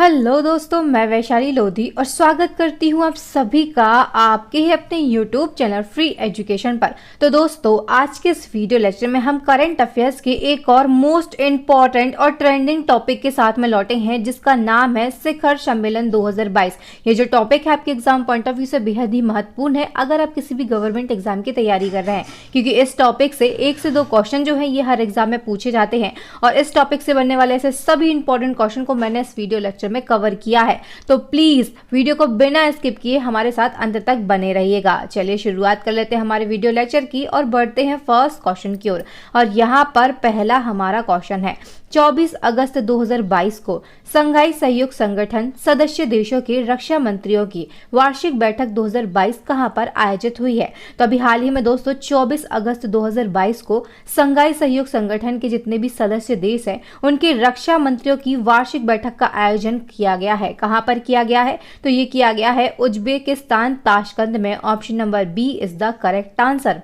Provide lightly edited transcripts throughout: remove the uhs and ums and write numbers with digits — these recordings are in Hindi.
हेलो दोस्तों, मैं वैशाली लोधी और स्वागत करती हूं आप सभी का आपके ही अपने YouTube चैनल फ्री एजुकेशन पर। तो दोस्तों, आज के इस वीडियो लेक्चर में हम करंट अफेयर्स के एक और मोस्ट इम्पॉर्टेंट और ट्रेंडिंग टॉपिक के साथ में लौटे हैं, जिसका नाम है शिखर सम्मेलन 2022। ये जो टॉपिक है आपके एग्जाम पॉइंट ऑफ व्यू से बेहद ही महत्वपूर्ण है अगर आप किसी भी गवर्नमेंट एग्जाम की तैयारी कर रहे हैं, क्योंकि इस टॉपिक से 1 से 2 क्वेश्चन जो है ये हर एग्जाम में पूछे जाते हैं और इस टॉपिक से बनने वाले ऐसे सभी इंपॉर्टेंट क्वेश्चन को मैंने इस वीडियो लेक्चर में कवर किया है। तो प्लीज वीडियो को बिना स्किप किए हमारे साथ अंत तक बने रहिएगा। चलिए शुरुआत कर लेते हैं हमारे वीडियो लेक्चर की और बढ़ते हैं फर्स्ट क्वेश्चन की ओर। और यहाँ पर पहला हमारा क्वेश्चन है, 24 अगस्त 2022 को संघाई सहयोग संगठन सदस्य देशों के रक्षा मंत्रियों की वार्षिक बैठक 2022 कहां पर आयोजित हुई है। तो अभी हाल ही में दोस्तों 24 अगस्त 2022 को संघाई सहयोग संगठन के जितने भी सदस्य देश हैं उनके रक्षा मंत्रियों की वार्षिक बैठक का आयोजन किया गया है। कहां पर किया गया है? तो ये किया गया है उज्बेकिस्तान ताशकंद में। Option number B is the correct answer.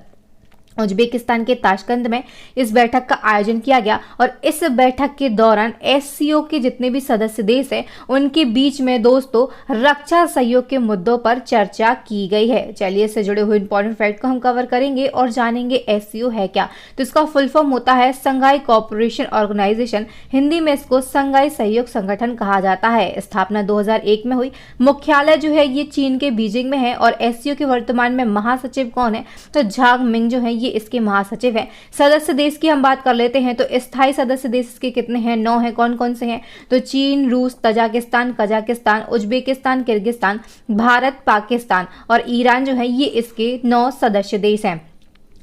Uzbekistan के ताशकंद में इस बैठक का आयोजन किया गया और इस बैठक के दौरान एससीओ के जितने भी सदस्य देश हैं उनके बीच में दोस्तों रक्षा सहयोग के मुद्दों पर चर्चा की गई है। चलिए इससे जुड़े हुए इंपॉर्टेंट फैक्ट को हम कवर करेंगे और जानेंगे एससीओ है क्या। तो इसका फुल फॉर्म होता है संघाई कोऑपरेशन ऑर्गेनाइजेशन, हिंदी में इसको संघाई सहयोग संगठन कहा जाता है। स्थापना 2001 में हुई। मुख्यालय जो है ये चीन के बीजिंग में है और एससीओ के वर्तमान में महासचिव कौन है? तो झांग मिंग जो है ये इसके महासचिव हैं। सदस्य देश की हम बात कर लेते हैं तो स्थायी सदस्य देश इसके कितने हैं? 9 हैं। कौन कौन से हैं? तो चीन, रूस, Tajikistan, Kazakhstan, Uzbekistan, Kyrgyzstan, Bharat, Pakistan और ईरान जो है ये इसके 9 सदस्य देश हैं।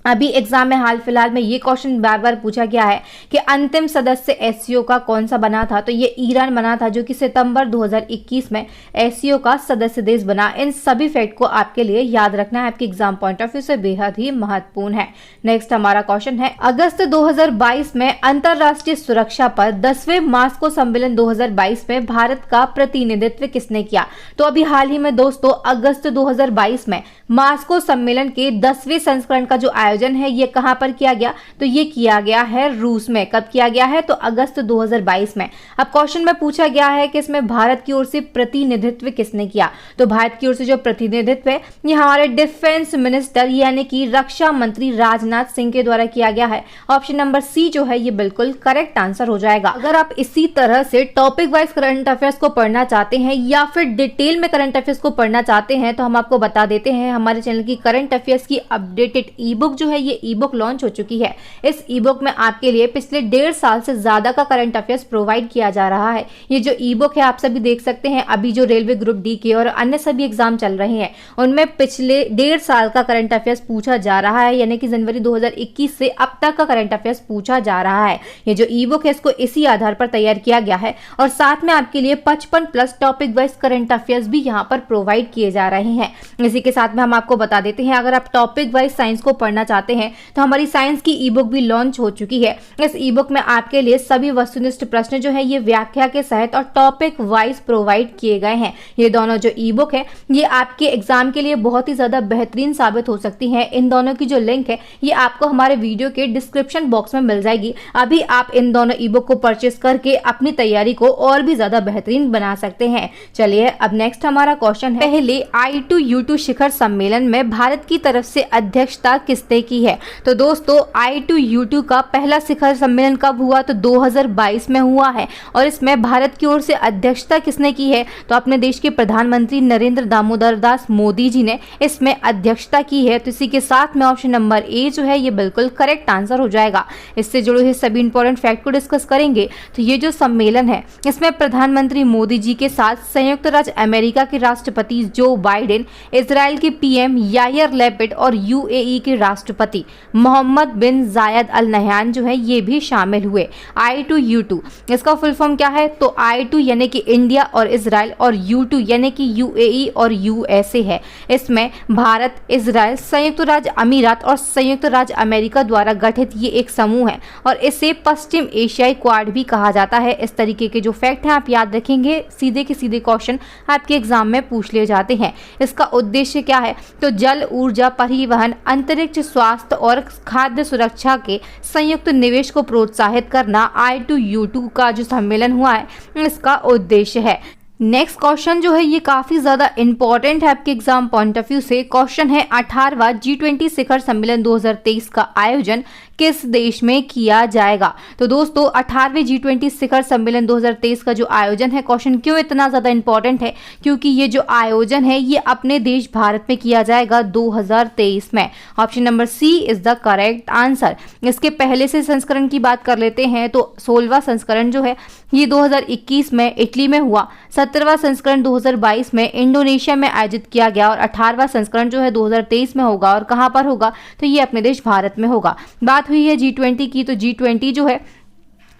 अभी एग्जाम में हाल फिलहाल में ये क्वेश्चन बार बार पूछा गया है कि अंतिम सदस्य एससीओ का कौन सा बना था। तो ये ईरान बना था, जो कि सितंबर 2021 में एससीओ का सदस्य देश बना। इन सभी फैक्ट को आपके लिए याद रखना है, आपके एग्जाम पॉइंट ऑफ व्यू से बेहद ही महत्वपूर्ण है। नेक्स्ट हमारा क्वेश्चन है, अगस्त 2022 में अंतरराष्ट्रीय सुरक्षा पर 10वें मास्को सम्मेलन 2022 में भारत का प्रतिनिधित्व किसने किया? तो अभी हाल ही में दोस्तों अगस्त 2022 में मास्को सम्मेलन के 10वें संस्करण का जो आयोजन है ये कहां पर किया गया? तो ये किया गया है रूस में। कब किया गया है? तो अगस्त 2022 में। अब क्वेश्चन में पूछा गया है कि इसमें भारत की ओर से प्रतिनिधित्व किसने किया? तो भारत की ओर से जो प्रतिनिधित्व है ये हमारे डिफेंस मिनिस्टर यानी कि रक्षा मंत्री राजनाथ सिंह के द्वारा किया गया है। ऑप्शन नंबर सी जो है ये बिल्कुल करेक्ट आंसर हो जाएगा। अगर आप इसी तरह से टॉपिक वाइज करंट अफेयर्स को पढ़ना चाहते हैं या फिर डिटेल में करंट अफेयर्स को पढ़ना चाहते हैं तो हम आपको बता देते हैं हमारे चैनल की करंट अफेयर्स की अपडेटेड ई बुक जो है ये ई बुक लॉन्च हो चुकी है। इस ई बुक में आपके लिए पिछले 1.5 साल से ज्यादा का करंट अफेयर्स प्रोवाइड किया जा रहा है। ये जो ई बुक है आप सभी देख सकते हैं, अभी जो रेलवे ग्रुप डी के और अन्य सभी एग्जाम चल रहे हैं उनमें पिछले 1.5 साल का करंट अफेयर्स पूछा जा रहा है, यानी कि जनवरी 2021 से अब तक का करंट अफेयर्स पूछा जा रहा है। ये जो ई बुक है इसको इसी आधार पर तैयार किया गया है और साथ में आपके लिए 55+ टॉपिक वाइज करंट अफेयर्स भी यहाँ पर प्रोवाइड किए जा रहे हैं। इसी के साथ में हम आपको बता देते हैं, अगर आप टॉपिक वाइज साइंस को पढ़ना चाहते हैं तो हमारी साइंस की ई बुक भी लॉन्च हो चुकी है। इस ई बुक में आपके लिए सभी वस्तुनिष्ठ प्रश्न जो है ये व्याख्या के सहित और टॉपिक वाइज प्रोवाइड किए गए हैं। ये दोनों जो ई बुक है ये आपके एग्जाम के लिए बहुत ही ज्यादा बेहतरीन साबित हो सकती है। इन दोनों की जो लिंक है ये आपको हमारे वीडियो के डिस्क्रिप्शन बॉक्स में मिल जाएगी। अभी आप इन दोनों ई बुक को परचेस करके अपनी तैयारी को और भी ज्यादा बेहतरीन बना सकते हैं। चलिए अब नेक्स्ट हमारा क्वेश्चन है, पहले I2U2 शिखर सम्मेलन में भारत की तरफ से अध्यक्षता किसने की है? तो दोस्तों I2U2 का पहला शिखर सम्मेलन कब हुआ? तो 2022 में हुआ है और इसमें भारत की ओर से अध्यक्षता किसने की है? तो अपने देश के प्रधानमंत्री नरेंद्र दामोदर दास मोदी जी ने इसमें अध्यक्षता की है। तो इसी के साथ में ऑप्शन नंबर ए जो है ये बिल्कुल करेक्ट आंसर हो जाएगा। इससे जुड़े हुए सभी इंपॉर्टेंट फैक्ट को डिस्कस करेंगे। तो ये जो सम्मेलन है इसमें प्रधानमंत्री मोदी जी के साथ संयुक्त राज्य अमेरिका के राष्ट्रपति जो बाइडेन, इजराइल के पीएम यायर लैपिड और यूएई के राष्ट्रपति मोहम्मद बिन जायद अल नहयान जो है ये भी शामिल हुए। I2U2 इसका फुल फॉर्म क्या है? तो I2 यानी कि इंडिया और इजराइल और U2 यानी कि यूएई और यूएसए है। इसमें भारत, इजराइल, संयुक्त राज्य अमीरात और संयुक्त राज्य अमेरिका द्वारा गठित ये एक समूह है और इसे पश्चिम एशियाई क्वाड भी कहा जाता है। इस तरीके के जो फैक्ट हैं आप याद रखेंगे, सीधे के सीधे क्वेश्चन आपके एग्जाम में पूछ लिए जाते हैं। इसका उद्देश्य क्या है? तो जल, ऊर्जा, परिवहन, अंतरिक्ष, स्वास्थ्य और खाद्य सुरक्षा के संयुक्त निवेश को प्रोत्साहित करना I2U2 का जो सम्मेलन हुआ है इसका उद्देश्य है। नेक्स्ट क्वेश्चन जो है ये काफी ज्यादा इंपॉर्टेंट है आपके एग्जाम पॉइंट ऑफ व्यू से। क्वेश्चन है 18वां G20 शिखर सम्मेलन 2023 का आयोजन किस देश में किया जाएगा। तो दोस्तों 18वें G20 शिखर सम्मेलन 2023 का जो आयोजन है, क्वेश्चन क्यों इतना ज्यादा इंपॉर्टेंट है, क्योंकि ये जो आयोजन है ये अपने देश भारत में किया जाएगा 2023 में। Option number C is the correct answer. इसके पहले से संस्करण की बात कर लेते हैं तो 16वां संस्करण जो है ये 2021 में इटली में हुआ, 17वां संस्करण 2022 में इंडोनेशिया में आयोजित किया गया और 18वां संस्करण जो है 2023 में होगा। और कहां पर होगा, तो ये अपने देश भारत में होगा। बात हुई है G20 की, तो G20 जो है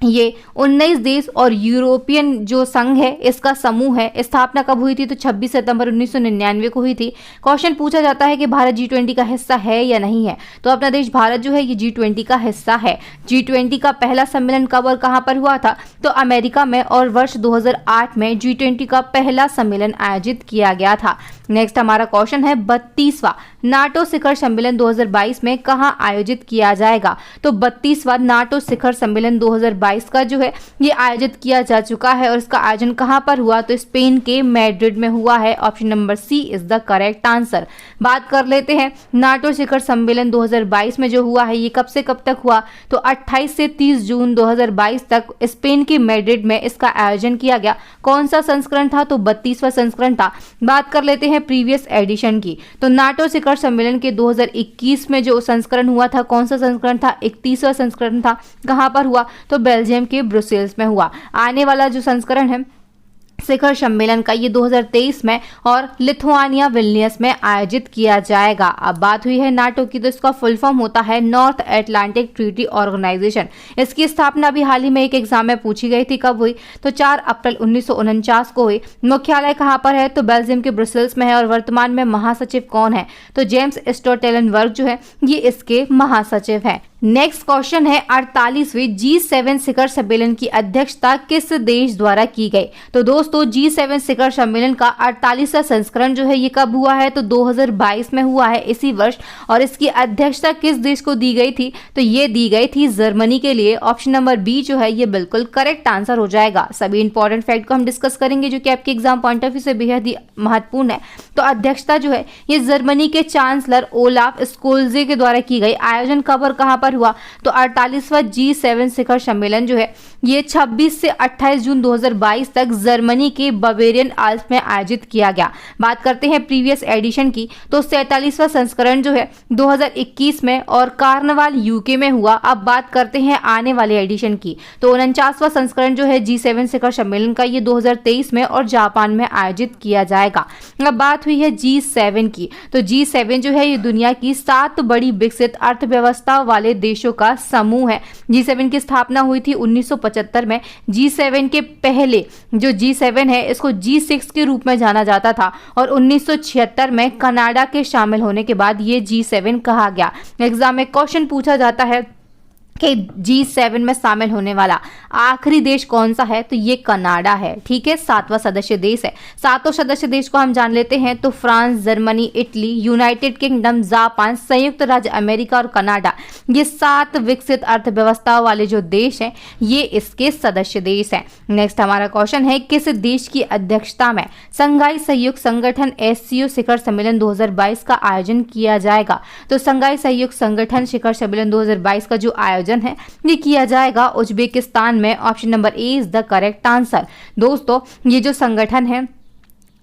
ये 19 देश और यूरोपियन जो संघ है इसका समूह है। स्थापना कब हुई थी, तो 26 सितंबर 1999 को हुई थी। क्वेश्चन पूछा जाता है कि भारत G20 का हिस्सा है या नहीं है, तो अपना देश भारत जो है ये G20 का हिस्सा है। G20 का पहला सम्मेलन कब और कहां पर हुआ था, तो अमेरिका में, और वर्ष 2008 में G20 का पहला सम्मेलन आयोजित किया गया था। नेक्स्ट हमारा क्वेश्चन है 32वां नाटो शिखर सम्मेलन 2022 में कहां आयोजित किया जाएगा। तो 32वां नाटो शिखर सम्मेलन 2022 का जो है ये आयोजित किया जा चुका है और इसका आयोजन कहां पर हुआ, तो स्पेन के मैड्रिड में हुआ है। Option number C is the correct answer. बात कर लेते हैं नाटो शिखर सम्मेलन 2022 में जो हुआ है ये कब से कब तक हुआ, तो 28 से 30 जून 2022 तक स्पेन के मैड्रिड में इसका आयोजन किया गया। कौन सा संस्करण था, तो 32वां संस्करण था। बात कर लेते हैं प्रीवियस एडिशन की, तो नाटो शिखर सम्मेलन के 2021 में जो संस्करण हुआ था, कौन सा संस्करण था, 31वां संस्करण था। कहां पर हुआ, तो बेल्जियम के ब्रुसेल्स में हुआ। आने वाला जो संस्करण है शिखर सम्मेलन का ये 2023 में और लिथुआनिया विल्नियस में आयोजित किया जाएगा। अब बात हुई है नाटो की, तो इसका फुल फॉर्म होता है नॉर्थ एटलांटिक ट्रीटी ऑर्गेनाइजेशन। इसकी स्थापना भी हाल ही में एक एग्जाम में पूछी गई थी, कब हुई, तो 4 अप्रैल 1949 को हुई। मुख्यालय कहां पर है, तो बेल्जियम के ब्रुसेल्स में है। और वर्तमान में महासचिव कौन है, तो जेम्स स्टोलटेनबर्ग जो है ये इसके महासचिव है। नेक्स्ट क्वेश्चन है 48वें G7 शिखर सम्मेलन की अध्यक्षता किस देश द्वारा की गई। तो दोस्तों G7 शिखर सम्मेलन का 48वां संस्करण जो है ये कब हुआ है, तो 2022 में हुआ है इसी वर्ष। और इसकी अध्यक्षता किस देश को दी गई थी, तो ये दी गई थी जर्मनी के लिए। ऑप्शन नंबर बी जो है ये बिल्कुल करेक्ट आंसर हो जाएगा। सभी इंपॉर्टेंट फैक्ट को हम डिस्कस करेंगे जो कि आपके एग्जाम पॉइंट ऑफ व्यू से बेहद ही महत्वपूर्ण है। तो अध्यक्षता जो है ये जर्मनी के चांसलर ओलाफ स्कोल्जे के द्वारा की गई। आयोजन कब और कहां पर हुआ, तो 48वां G7 शिखर सम्मेलन जो है ये 26 से 28 जून 2022 तक जर्मनी के बवेरियन आल्प्स में आयोजित किया गया। बात करते हैं प्रीवियस एडिशन की, तो 47वां संस्करण जो है 2021 में और कार्नवाल यूके में हुआ। अब बात करते हैं आने वाले एडिशन की, तो 49वां संस्करण जो है G7 शिखर सम्मेलन का ये 2023 में और जापान में आयोजित किया जाएगा। अब बात हुई है G7 की, तो G7 जो है ये दुनिया की 7 बड़ी विकसित अर्थव्यवस्था वाले देशों का समूह है। G7 की स्थापना हुई थी 1975 में। G7 के पहले जो G7 है इसको G6 के रूप में जाना जाता था और 1976 में कनाडा के शामिल होने के बाद ये G7 कहा गया। एग्जाम में क्वेश्चन पूछा जाता है कि G7 में शामिल होने वाला आखिरी देश कौन सा है, तो ये कनाडा है। ठीक है, 7वां सदस्य देश है। 7 सदस्य देश को हम जान लेते हैं, तो France, Germany, Italy, United kingdom, Japan, संयुक्त राज्य अमेरिका और कनाडा, ये 7 विकसित अर्थव्यवस्था वाले जो देश हैं ये इसके सदस्य देश हैं। नेक्स्ट हमारा क्वेश्चन है किस देश की अध्यक्षता में संघाई सहयोग संगठन SCO शिखर सम्मेलन 2022 का आयोजन किया जाएगा। तो संघाई सहयोग संगठन शिखर सम्मेलन 2022 का जो आयोजन है ये किया जाएगा उज्बेकिस्तान में। Option number A is the correct answer. दोस्तों ये जो संगठन है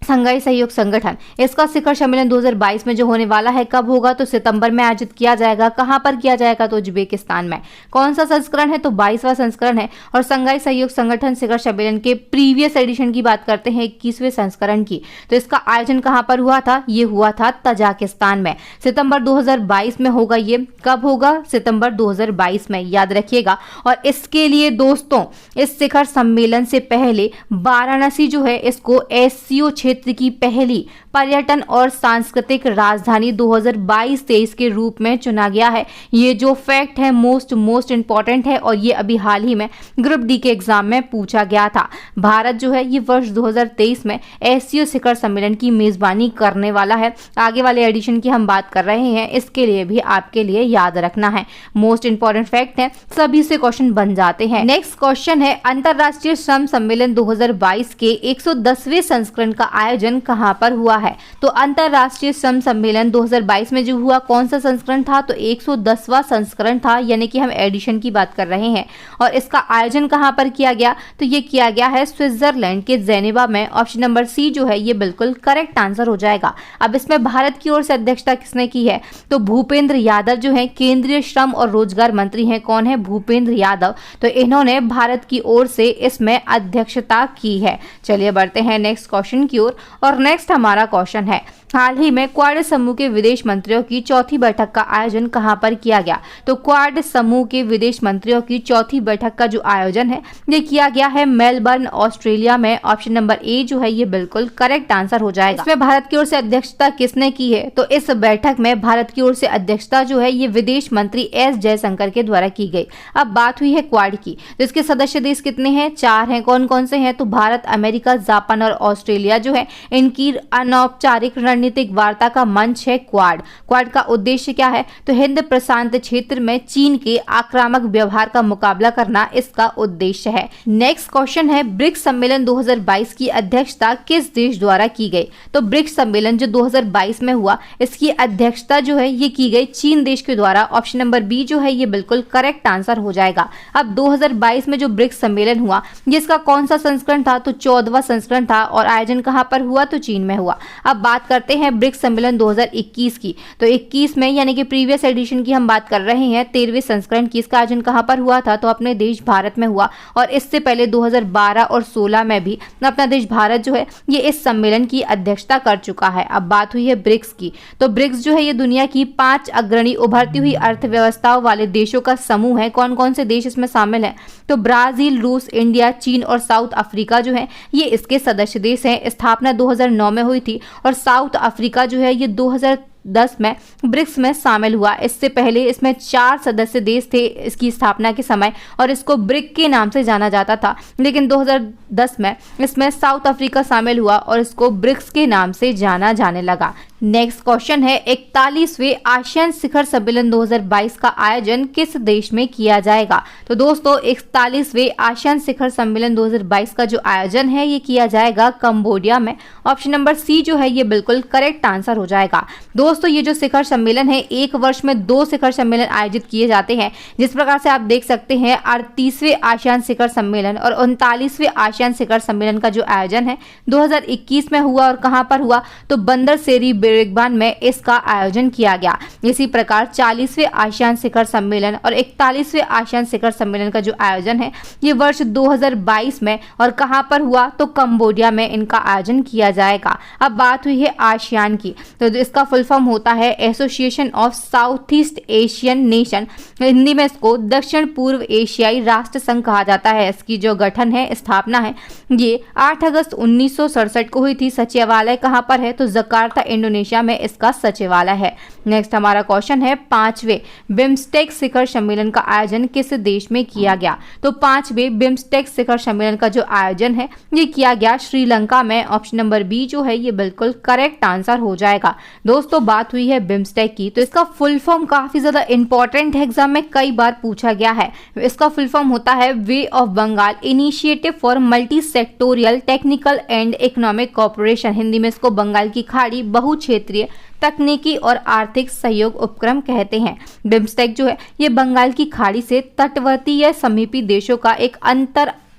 संघाई सहयोग संगठन, इसका शिखर सम्मेलन 2022 में जो होने वाला है कब होगा, तो सितंबर में आयोजित किया जाएगा। कहां पर किया जाएगा, तो उज्बेकिस्तान में। कौन सा संस्करण है, तो 22वां संस्करण है। और संघाई सहयोग संगठन शिखर सम्मेलन के प्रीवियस एडिशन की बात करते हैं 21वें संस्करण की, तो इसका आयोजन कहां पर हुआ था, ये हुआ था तजाकिस्तान में। सितंबर 2022 में होगा। ये कब होगा, सितंबर 2022 में, याद रखिएगा। और इसके लिए दोस्तों इस शिखर सम्मेलन से पहले वाराणसी जो है इसको SCO क्षेत्र क्षेत्र की पहली पर्यटन और सांस्कृतिक राजधानी 2022-23 के रूप में चुना गया है। ये जो फैक्ट है मोस्ट इंपॉर्टेंट है और ये अभी हाल ही में ग्रुप डी के एग्जाम में पूछा गया था। भारत जो है ये वर्ष 2023 में एससीओ शिखर सम्मेलन की मेजबानी करने वाला है। आगे वाले एडिशन की हम बात कर रहे हैं, इसके लिए भी आपके लिए याद रखना है, मोस्ट इंपॉर्टेंट फैक्ट है, सभी से क्वेश्चन बन जाते हैं। नेक्स्ट क्वेश्चन है, अंतरराष्ट्रीय श्रम सम्मेलन 2022 के 110वें संस्करण का आयोजन कहां पर हुआ है? तो अंतरराष्ट्रीय श्रम सम्मेलन 2022 में जो हुआ कौन सा संस्करण था? तो 110वां संस्करण था, यानी कि हम एडिशन की बात कर रहे हैं। और इसका आयोजन कहां पर किया गया? तो ये किया गया है स्विट्जरलैंड के जेनेवा में। ऑप्शन नंबर सी जो है ये बिल्कुल करेक्ट आंसर हो जाएगा। अब इसमें भारत की ओर से अध्यक्षता किसने की है? तो भूपेंद्र यादव जो है केंद्रीय श्रम और रोजगार मंत्री हैं। कौन है? भूपेंद्र यादव। तो इन्होंने भारत की ओर से इसमें अध्यक्षता की है। चलिए बढ़ते हैं नेक्स्ट क्वेश्चन की ओर। और नेक्स्ट हमारा क्वेश्चन है, हाल ही में क्वाड समूह के विदेश मंत्रियों की चौथी बैठक का आयोजन कहां पर किया गया? तो क्वाड समूह के विदेश मंत्रियों की चौथी बैठक का जो आयोजन है ये किया गया है मेलबर्न, ऑस्ट्रेलिया में। ऑप्शन नंबर ए जो है ये बिल्कुल करेक्ट आंसर हो जाएगा। इसमें भारत की ओर से अध्यक्षता किसने की है? तो इस बैठक में भारत की ओर से अध्यक्षता जो है ये विदेश मंत्री एस जयशंकर के द्वारा की गई। अब बात हुई है क्वाड की, तो इसके सदस्य देश कितने हैं? 4 हैं। कौन कौन से हैं? तो भारत, अमेरिका, जापान और ऑस्ट्रेलिया जो है इनकी अनौपचारिक रणनीतिक वार्ता का मंच है क्वाड। क्वाड का उद्देश्य क्या है? तो हिंद प्रशांत क्षेत्र में चीन के आक्रामक व्यवहार का मुकाबला करना इसका उद्देश्य है। नेक्स्ट क्वेश्चन है, ब्रिक्स सम्मेलन 2022 की अध्यक्षता किस देश द्वारा की गई? तो ब्रिक्स सम्मेलन जो 2022 में हुआ इसकी अध्यक्षता जो है ये की गई चीन देश के द्वारा। ऑप्शन नंबर बी जो है ये बिल्कुल करेक्ट आंसर हो जाएगा। अब 2022 में जो ब्रिक्स सम्मेलन हुआ जिसका कौन सा संस्करण था? तो 14वां संस्करण था। और आयोजन कहां पर हुआ? तो चीन में हुआ। अब बात करते हैं ब्रिक्स सम्मेलन 2021 की। तो 21 में यानी कि प्रीवियस एडिशन की हम बात कर रहे हैं, 13वें संस्करण की। इसका आयोजन कहां पर हुआ था? तो अपने देश भारत में हुआ। और इससे पहले 2012 और 16 में भी अपना देश भारत जो है ये इस सम्मेलन की अध्यक्षता कर चुका है। अब बात हुई है ब्रिक्स की, तो ब्रिक्स जो है ये दुनिया की 5 अग्रणी उभरती हुई अर्थव्यवस्थाओं वाले देशों का समूह है। कौन कौन से देश इसमें शामिल हैं? तो ब्राजील, रूस, इंडिया, चीन और साउथ अफ्रीका जो है ये इसके सदस्य देश हैं। स्थापना 2009 में हुई थी और साउथ अफ्रीका जो है ये 2010 में ब्रिक्स में शामिल हुआ। इससे पहले इसमें 4 सदस्य देश थे इसकी स्थापना के समय और इसको ब्रिक के नाम से जाना जाता था, लेकिन 2010 में इसमें साउथ अफ्रीका शामिल हुआ और इसको ब्रिक्स के नाम से जाना जाने लगा। नेक्स्ट क्वेश्चन है, 41वें आसियान शिखर सम्मेलन 2022 का आयोजन किस देश में किया जाएगा? तो दोस्तों 41वें आसियान शिखर सम्मेलन 2022 का जो आयोजन है ये किया जाएगा कंबोडिया में। ऑप्शन नंबर सी जो है ये बिल्कुल करेक्ट आंसर हो जाएगा। दोस्तों ये जो शिखर सम्मेलन है, एक वर्ष में 2 शिखर सम्मेलन आयोजित किए जाते हैं। जिस प्रकार से आप देख सकते हैं 38वें आसियान शिखर सम्मेलन और 39वें आसियान शिखर सम्मेलन का जो आयोजन है 2021 में हुआ। और कहां पर हुआ? तो बंदर सेरी बिरबान में इसका आयोजन किया गया। इसी प्रकार 40वें आसियान शिखर सम्मेलन और 41वें आसियान शिखर सम्मेलन का जो आयोजन है ये वर्ष 2022 में और कहां पर हुआ? तो कंबोडिया में इनका आयोजन किया जाएगा। अब बात हुई है आसियान की, तो इसका फुल फॉर्म होता है association of south east Asian nation. Hindi में इसको दक्षिण पूर्व एशियाई राष्ट्र संघ कहा जाता है। इसकी जो गठन है, स्थापना है, ये 8 अगस्त 1967 को हुई थी। सचिवालय कहां पर है? तो जकार्ता, इंडोनेशिया में इसका सचिवालय है। नेक्स्ट हमारा क्वेश्चन है, 5वें बिम्स्टेक शिखर सम्मेलन का आयोजन किस देश में किया गया? तो 5वें बिम्स्टेक शिखर सम्मेलन का जो आयोजन है ये किया गया श्रीलंका में। ऑप्शन नंबर बी जो है ये बिल्कुल करेक्ट आंसर हो जाएगा। दोस्तों बात हुई है बिम्स्टेक की, तो इसका फुल फॉर्म काफी ज्यादा इंपॉर्टेंट है, एग्जाम में कई बार पूछा गया है। इसका फुल फॉर्म होता है bay of Bengal initiative for multi sectoral technical and economic cooperation. Hindi में इसको बंगाल की खाड़ी बहुक्षेत्रीय तकनीकी और आर्थिक सहयोग उपक्रम कहते हैं। बिम्स्टेक जो है ये बंगाल की खाड़ी से तटवर्ती या समीपी देशों का एक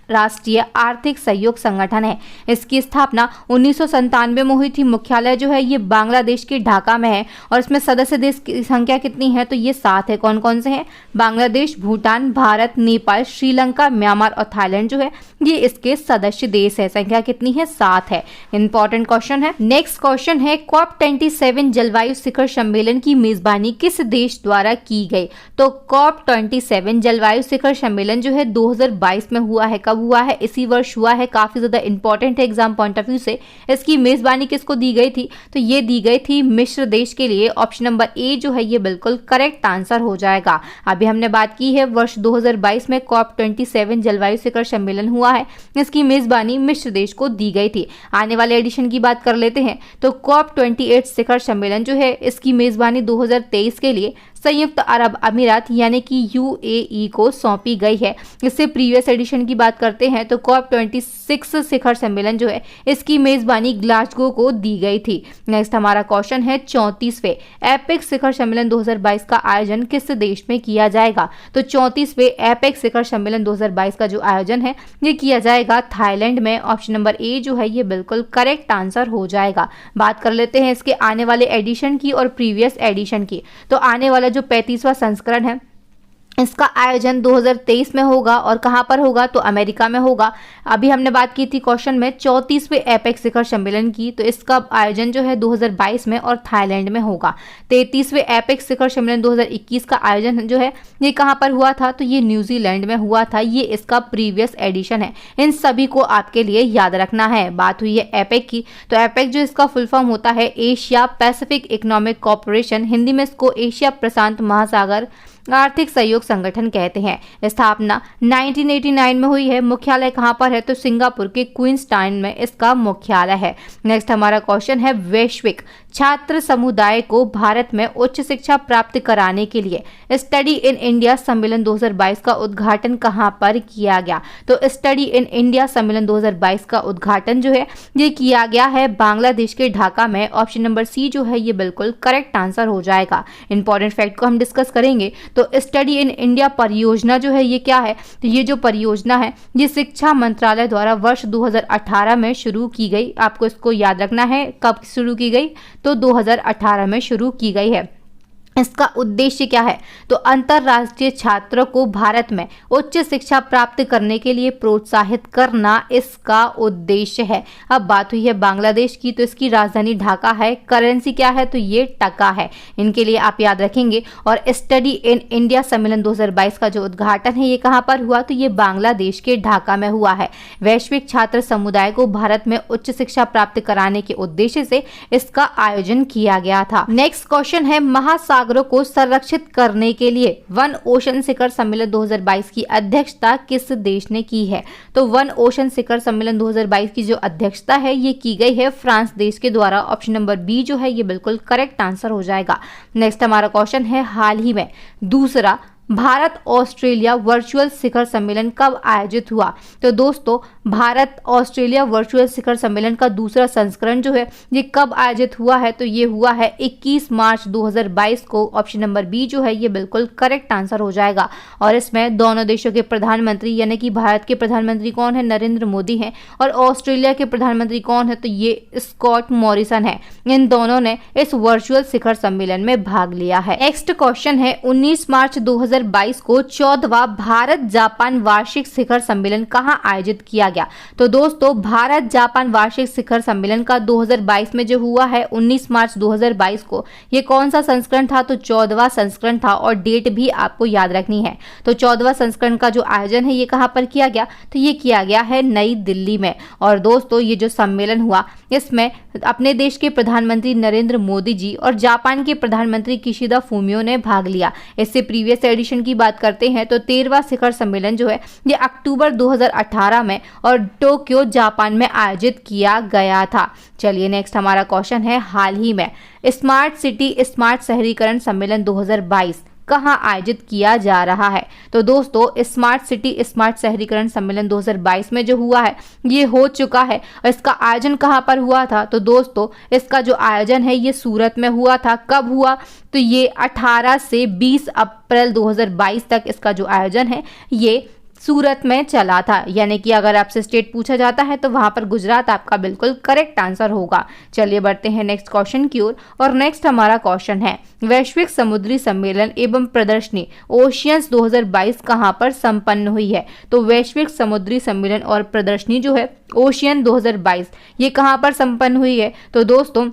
राष्ट्रीय आर्थिक सहयोग संगठन है। इसकी स्थापना 1997 में हुई थी। मुख्यालय जो है ये बांग्लादेश के ढाका में है और इसमें सदस्य देश की संख्या कितनी है? तो ये 7 है। कौन कौन से हैं? बांग्लादेश, भूटान, भारत, नेपाल, श्रीलंका, म्यांमार और थाईलैंड जो है ये इसके सदस्य देश है। संख्या कितनी है? 7 है। इंपॉर्टेंट क्वेश्चन है। नेक्स्ट क्वेश्चन है, COP27 जलवायु शिखर सम्मेलन की मेजबानी किस देश द्वारा की गई? तो COP27 जलवायु शिखर सम्मेलन जो है 2022 में हुआ है। कब कब हुआ है, इसी वर्ष हुआ है, काफी ज्यादा इंपॉर्टेंट है एग्जाम पॉइंट ऑफ व्यू से। इसकी मेजबानी किसको दी गई थी, तो ये दी गई थी मिस्र देश के लिए। ऑप्शन नंबर ए जो है ये बिल्कुल करेक्ट आंसर हो जाएगा। अभी हमने बात की है वर्ष 2022 में COP27 जलवायु शिखर सम्मेलन हुआ है, इसकी मेजबानी मिस्र देश को दी गई थी। आने वाले एडिशन की बात कर लेते हैं तो COP28 शिखर सम्मेलन जो है इसकी मेजबानी 2023 के लिए संयुक्त अरब अमीरात यानी कि UAE को सौंपी गई है। इससे प्रीवियस एडिशन की बात करते हैं तो COP26 शिखर सम्मेलन जो है इसकी मेजबानी ग्लासगो को दी गई थी। नेक्स्ट हमारा क्वेश्चन है 34वें एपेक्स शिखर सम्मेलन 2022 का आयोजन किस देश में किया जाएगा, तो 34वें एपेक्स शिखर सम्मेलन 2022 का जो आयोजन है ये किया जाएगा थाईलैंड में। ऑप्शन नंबर ए जो है ये बिल्कुल करेक्ट आंसर हो जाएगा। बात कर लेते हैं इसके आने वाले एडिशन की और प्रीवियस एडिशन की। तो आने वाला जो 35वां संस्करण है इसका आयोजन 2023 में होगा और कहां पर होगा, तो अमेरिका में होगा। अभी हमने बात की थी क्वेश्चन में 34वें एपेक्स शिखर सम्मेलन की, तो इसका आयोजन जो है 2022 में और थाईलैंड में होगा। 33वें एपेक्स शिखर सम्मेलन 2021 का आयोजन जो है ये कहां पर हुआ था, तो ये न्यूजीलैंड में हुआ था। ये इसका प्रीवियस एडिशन है। इन सभी को आपके लिए याद रखना है। बात हुई है एपेक की, तो एपेक जो इसका फुल फॉर्म होता है Asia Pacific economic corporation, Hindi में इसको एशिया प्रशांत महासागर आर्थिक सहयोग संगठन कहते हैं। स्थापना 1989 में हुई है। मुख्यालय कहां पर है, तो सिंगापुर के क्वींसटाउन में इसका मुख्यालय है। नेक्स्ट हमारा क्वेश्चन है वैश्विक छात्र समुदाय को भारत में उच्च शिक्षा प्राप्त कराने के लिए स्टडी इन इंडिया सम्मेलन 2022 का उद्घाटन कहां पर किया गया, तो स्टडी इन इंडिया सम्मेलन 2022 का उद्घाटन जो है ये किया गया है बांग्लादेश के ढाका में। ऑप्शन नंबर सी जो है ये बिल्कुल करेक्ट आंसर हो जाएगा। इंपॉर्टेंट फैक्ट को हम डिस्कस करेंगे तो स्टडी इन इंडिया परियोजना जो है ये क्या है, तो ये जो परियोजना है ये शिक्षा मंत्रालय द्वारा वर्ष 2018 में शुरू की गई। आपको इसको याद रखना है कब शुरू की गई, तो 2018 में शुरू की गई है। इसका उद्देश्य क्या है, तो अंतर्राष्ट्रीय छात्रों को भारत में उच्च शिक्षा प्राप्त करने के लिए प्रोत्साहित करना इसका उद्देश्य है। अब बात हुई है बांग्लादेश की, तो इसकी राजधानी ढाका है। करेंसी क्या है, तो ये टका है। इनके लिए आप याद रखेंगे। और स्टडी इन इंडिया सम्मेलन 2022 का जो उद्घाटन है ये कहां पर हुआ, तो ये बांग्लादेश के ढाका में हुआ है। वैश्विक छात्र समुदाय को भारत में उच्च शिक्षा प्राप्त कराने के उद्देश्य से इसका आयोजन किया गया था। नेक्स्ट क्वेश्चन है महासागर को संरक्षित करने के लिए वन ओशन शिखर सम्मेलन 2022 की अध्यक्षता किस देश ने की है, तो वन ओशन शिखर सम्मेलन 2022 की जो अध्यक्षता है ये की गई है फ्रांस देश के द्वारा। ऑप्शन नंबर बी जो है ये बिल्कुल करेक्ट आंसर हो जाएगा। नेक्स्ट हमारा क्वेश्चन है हाल ही में दूसरा भारत ऑस्ट्रेलिया वर्चुअल शिखर सम्मेलन कब आयोजित हुआ, तो दोस्तों भारत ऑस्ट्रेलिया वर्चुअल शिखर सम्मेलन का दूसरा संस्करण जो है ये कब आयोजित हुआ है, तो ये हुआ है 21 मार्च 2022 को। ऑप्शन नंबर बी जो है ये बिल्कुल करेक्ट आंसर हो जाएगा। और इसमें दोनों देशों के प्रधानमंत्री यानी कि भारत के प्रधानमंत्री कौन है, नरेंद्र मोदी हैं, और ऑस्ट्रेलिया के प्रधानमंत्री कौन है, तो ये स्कॉट मॉरिसन है। इन दोनों ने इस वर्चुअल शिखर सम्मेलन में भाग लिया है। नेक्स्ट क्वेश्चन है 19 मार्च 2022 को 14वां भारत जापान वार्षिक शिखर सम्मेलन कहां आयोजित किया गया, तो दोस्तों भारत जापान वार्षिक शिखर सम्मेलन का 2022 में जो हुआ है 19 मार्च 2022 को, ये कौन सा संस्करण था, तो 14वां संस्करण था। और डेट भी आपको याद रखनी है। तो 14वां संस्करण का जो आयोजन है ये कहां पर किया गया, तो ये किया गया है नई दिल्ली में। और दोस्तों ये जो सम्मेलन हुआ इसमें अपने देश के प्रधानमंत्री नरेंद्र मोदी जी और जापान के प्रधानमंत्री किशिदा फूमियो ने भाग लिया। इससे प्रीवियस एडिशन की बात करते हैं तो 13वां शिखर सम्मेलन जो है ये अक्टूबर 2018 में और टोक्यो जापान में आयोजित किया गया था। चलिए नेक्स्ट हमारा क्वेश्चन है हाल ही में स्मार्ट सिटी स्मार्ट शहरीकरण सम्मेलन 2022 कहां आयोजित किया जा रहा है, तो दोस्तों स्मार्ट सिटी स्मार्ट शहरीकरण सम्मेलन 2022 में जो हुआ है ये हो चुका है। और इसका आयोजन कहां पर हुआ था, तो दोस्तों इसका जो आयोजन है ये सूरत में हुआ था। कब हुआ, तो ये 18 से 20 अप्रैल 2022 तक इसका जो आयोजन है ये सूरत में चला था। यानी कि अगर आपसे स्टेट पूछा जाता है तो वहां पर गुजरात आपका बिल्कुल करेक्ट आंसर होगा। चलिए बढ़ते हैं नेक्स्ट क्वेश्चन की ओर। और नेक्स्ट हमारा क्वेश्चन है वैश्विक समुद्री सम्मेलन एवं प्रदर्शनी ओशियंस 2022 कहां पर संपन्न हुई है, तो वैश्विक समुद्री सम्मेलन और प्रदर्शनी जो है ओशियन 2022 ये कहां पर संपन्न हुई है, तो दोस्तों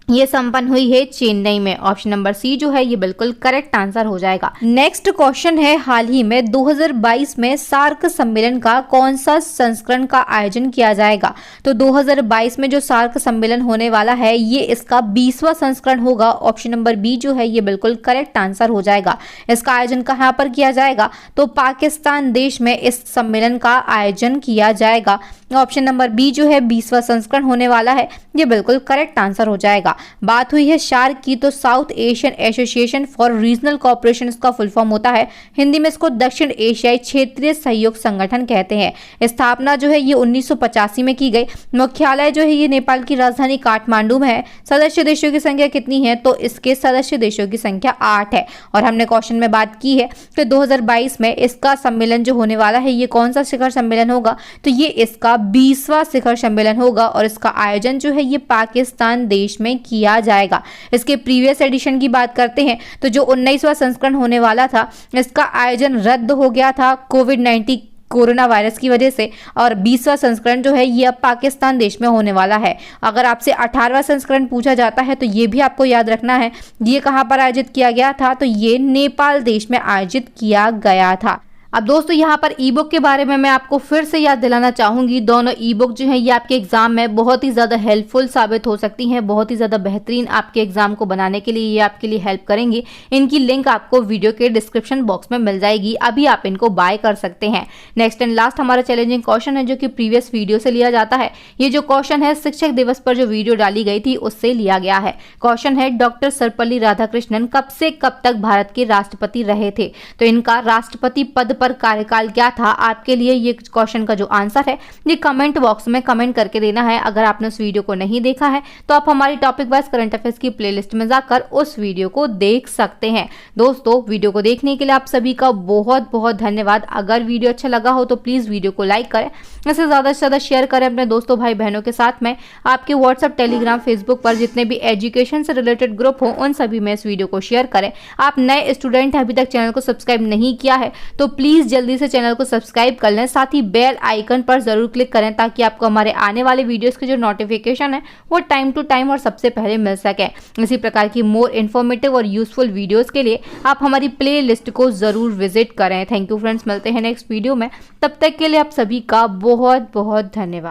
ये संपन्न हुई है चेन्नई में। ऑप्शन नंबर सी जो है ये बिल्कुल करेक्ट आंसर हो जाएगा। नेक्स्ट क्वेश्चन है, हाल ही में 2022 में सार्क सम्मेलन का कौन सा संस्करण का आयोजन किया जाएगा? तो 2022 में जो सार्क सम्मेलन होने वाला है ये इसका 20वां संस्करण होगा। ऑप्शन नंबर बी जो है ये बिल्कुल करेक्ट आंसर हो जाएगा। इसका आयोजन कहाँ पर किया जाएगा? तो पाकिस्तान देश में इस सम्मेलन का आयोजन किया जाएगा। ऑप्शन नंबर बी जो है 20वां संस्करण होने वाला है, ये बिल्कुल करेक्ट आंसर हो जाएगा। बात हुई है शार्क की, तो south Asian association for regional cooperation इसका फुल फॉर्म होता है। हिंदी में इसको दक्षिण एशियाई क्षेत्रीय सहयोग संगठन कहते हैं। स्थापना जो है ये 1985 में की गई। मुख्यालय जो है ये नेपाल की राजधानी काठमांडू में है। सदस्य देशों की संख्या कितनी है? तो इसके सदस्य देशों की संख्या 8 है। और हमने क्वेश्चन में बात की है कि 2022 में इसका सम्मेलन जो होने वाला है ये कौन सा शिखर सम्मेलन होगा? तो ये इसका 20वां शिखर सम्मेलन होगा और इसका आयोजन जो है ये पाकिस्तान देश में किया जाएगा। इसके प्रीवियस एडिशन की बात करते हैं तो जो 19वां संस्करण होने वाला था इसका आयोजन रद्द हो गया था कोविड-19 कोरोना वायरस की वजह से, और 20वां संस्करण जो है ये अब पाकिस्तान देश में होने वाला है। अगर आपसे 18वां संस्करण पूछा जाता है तो ये भी आपको याद रखना है, ये कहां पर आयोजित किया गया था? तो ये नेपाल देश में आयोजित किया गया था। अब दोस्तों यहाँ पर ई बुक के बारे में मैं आपको फिर से याद दिलाना चाहूंगी। दोनों ई बुक जो है ये आपके एग्जाम में बहुत ही ज़्यादा हेल्पफुल साबित हो सकती हैं, बहुत ही ज़्यादा बेहतरीन आपके एग्जाम को बनाने के लिए ये आपके लिए हेल्प करेंगी। इनकी लिंक आपको वीडियो के डिस्क्रिप्शन बॉक्स में मिल जाएगी, अभी आप इनको बाय कर सकते हैं। नेक्स्ट एंड लास्ट हमारा चैलेंजिंग क्वेश्चन है जो कि प्रीवियस वीडियो से लिया जाता है। ये जो क्वेश्चन है शिक्षक दिवस पर जो वीडियो डाली गई थी उससे लिया गया है। क्वेश्चन है, डॉक्टर सर्वपल्ली राधाकृष्णन कब से कब तक भारत के राष्ट्रपति रहे थे? तो इनका राष्ट्रपति पद पर कार्यकाल क्या था? आपके लिए ये क्वेश्चन का जो आंसर है ये कमेंट बॉक्स में कमेंट करके देना है। अगर आपने उस वीडियो को नहीं देखा है तो आप हमारी टॉपिक वाइज करंट अफेयर्स की प्लेलिस्ट में जाकर उस वीडियो को देख सकते हैं। दोस्तों वीडियो को देखने के लिए आप सभी का बहुत बहुत धन्यवाद। अगर वीडियो अच्छा लगा हो तो प्लीज वीडियो को लाइक करें, इसे ज्यादा से ज्यादा शेयर करें अपने दोस्तों भाई बहनों के साथ में। आपके व्हाट्सएप, टेलीग्राम, फेसबुक पर जितने भी एजुकेशन से रिलेटेड ग्रुप हो उन सभी में इस वीडियो को शेयर करें। आप नए स्टूडेंट हैं, अभी तक चैनल को सब्सक्राइब नहीं किया है तो प्लीज जल्दी से चैनल को सब्सक्राइब कर लें, साथ ही बेल आइकन पर जरूर क्लिक करें ताकि आपको हमारे आने वाले वीडियोस के जो नोटिफिकेशन है वो टाइम टू टाइम और सबसे पहले मिल सके। इसी प्रकार की मोर इन्फॉर्मेटिव और यूजफुल वीडियोस के लिए आप हमारी प्ले लिस्ट को जरूर विजिट करें। थैंक यू फ्रेंड्स, मिलते हैं नेक्स्ट वीडियो में। तब तक के लिए आप सभी का बहुत बहुत धन्यवाद।